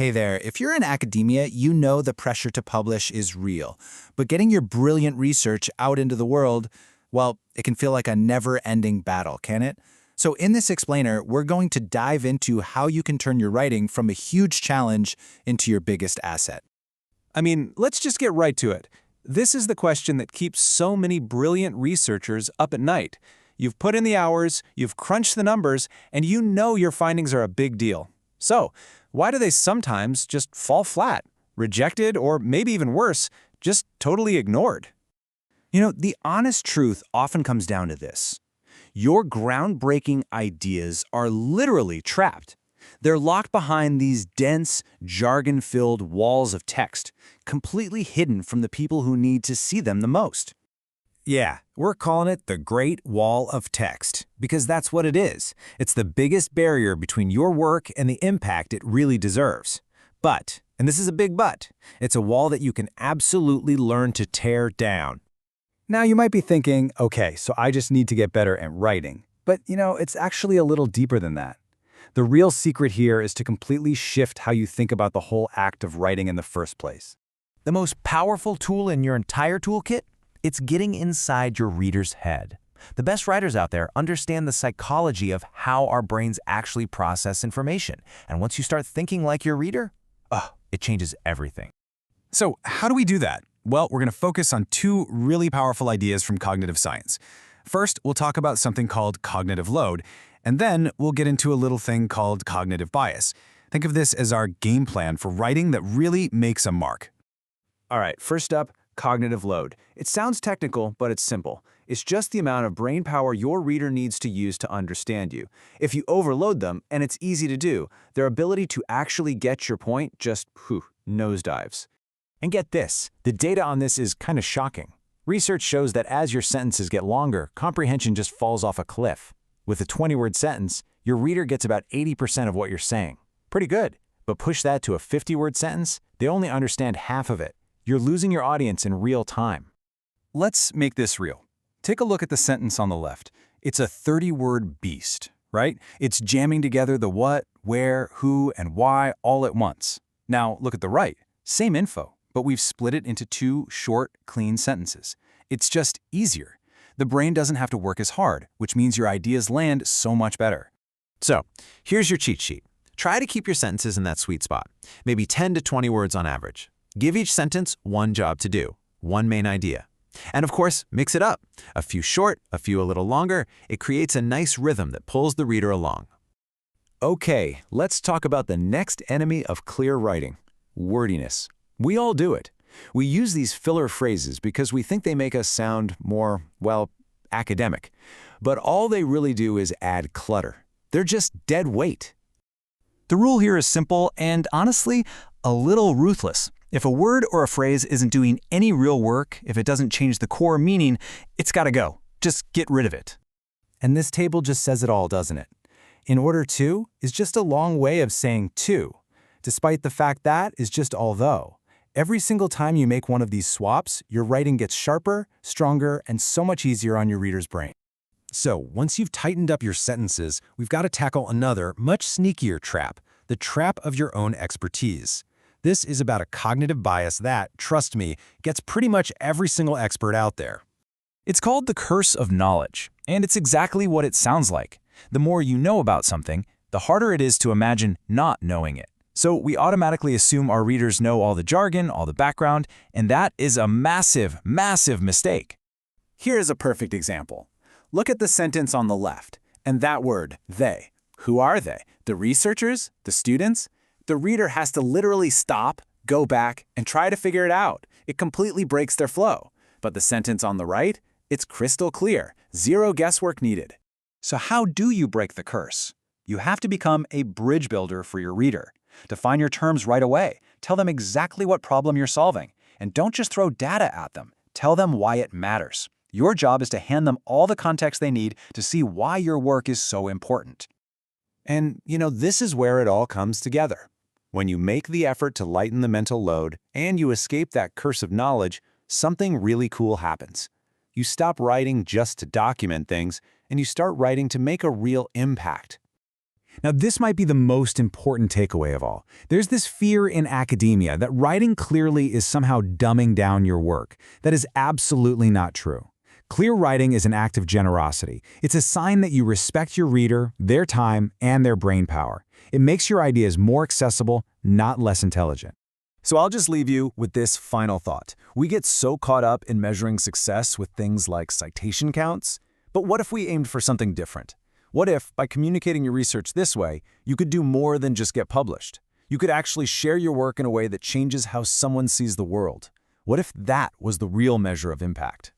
Hey there, if you're in academia, you know the pressure to publish is real. But getting your brilliant research out into the world, well, it can feel like a never-ending battle, can it? So in this explainer, we're going to dive into how you can turn your writing from a huge challenge into your biggest asset. Let's just get right to it. This is the question that keeps so many brilliant researchers up at night. You've put in the hours, you've crunched the numbers, and you know your findings are a big deal. So, why do they sometimes just fall flat, rejected, or maybe even worse, just totally ignored? The honest truth often comes down to this. Your groundbreaking ideas are literally trapped. They're locked behind these dense, jargon-filled walls of text, completely hidden from the people who need to see them the most. Yeah, we're calling it the Great Wall of Text, because that's what it is. It's the biggest barrier between your work and the impact it really deserves. But, and this is a big but, it's a wall that you can absolutely learn to tear down. Now you might be thinking, okay, so I just need to get better at writing. But, it's actually a little deeper than that. The real secret here is to completely shift how you think about the whole act of writing in the first place. The most powerful tool in your entire toolkit? It's getting inside your reader's head. The best writers out there understand the psychology of how our brains actually process information. And once you start thinking like your reader, it changes everything. So how do we do that? Well, we're going to focus on two really powerful ideas from cognitive science. First, we'll talk about something called cognitive load, and then we'll get into a little thing called cognitive bias. Think of this as our game plan for writing that really makes a mark. All right, first up, cognitive load. It sounds technical, but it's simple. It's just the amount of brain power your reader needs to use to understand you. If you overload them, and it's easy to do, their ability to actually get your point just, nosedives. And get this, the data on this is kind of shocking. Research shows that as your sentences get longer, comprehension just falls off a cliff. With a 20-word sentence, your reader gets about 80% of what you're saying. Pretty good. But push that to a 50-word sentence, they only understand half of it. You're losing your audience in real time. Let's make this real. Take a look at the sentence on the left. It's a 30-word beast, right? It's jamming together the what, where, who, and why all at once. Now, look at the right. Same info, but we've split it into two short, clean sentences. It's just easier. The brain doesn't have to work as hard, which means your ideas land so much better. So, here's your cheat sheet. Try to keep your sentences in that sweet spot, maybe 10 to 20 words on average. Give each sentence one job to do, one main idea. And of course, mix it up. A few short, a few a little longer. It creates a nice rhythm that pulls the reader along. Okay, let's talk about the next enemy of clear writing, wordiness. We all do it. We use these filler phrases because we think they make us sound more, academic. But all they really do is add clutter. They're just dead weight. The rule here is simple and, honestly, a little ruthless. If a word or a phrase isn't doing any real work, if it doesn't change the core meaning, it's got to go. Just get rid of it. And this table just says it all, doesn't it? In order to is just a long way of saying to, despite the fact that is just although. Every single time you make one of these swaps, your writing gets sharper, stronger, and so much easier on your reader's brain. So, once you've tightened up your sentences, we've got to tackle another, much sneakier trap, the trap of your own expertise. This is about a cognitive bias that, trust me, gets pretty much every single expert out there. It's called the curse of knowledge, and it's exactly what it sounds like. The more you know about something, the harder it is to imagine not knowing it. So we automatically assume our readers know all the jargon, all the background, and that is a massive, massive mistake. Here's a perfect example. Look at the sentence on the left, and that word, they. Who are they? The researchers? The students? The reader has to literally stop, go back, and try to figure it out. It completely breaks their flow. But the sentence on the right? It's crystal clear. Zero guesswork needed. So how do you break the curse? You have to become a bridge builder for your reader. Define your terms right away. Tell them exactly what problem you're solving. And don't just throw data at them. Tell them why it matters. Your job is to hand them all the context they need to see why your work is so important. And, this is where it all comes together. When you make the effort to lighten the mental load and you escape that curse of knowledge, something really cool happens. You stop writing just to document things, and you start writing to make a real impact. Now, this might be the most important takeaway of all. There's this fear in academia that writing clearly is somehow dumbing down your work. That is absolutely not true. Clear writing is an act of generosity. It's a sign that you respect your reader, their time, and their brain power. It makes your ideas more accessible, not less intelligent. So I'll just leave you with this final thought. We get so caught up in measuring success with things like citation counts, but what if we aimed for something different? What if, by communicating your research this way, you could do more than just get published? You could actually share your work in a way that changes how someone sees the world. What if that was the real measure of impact?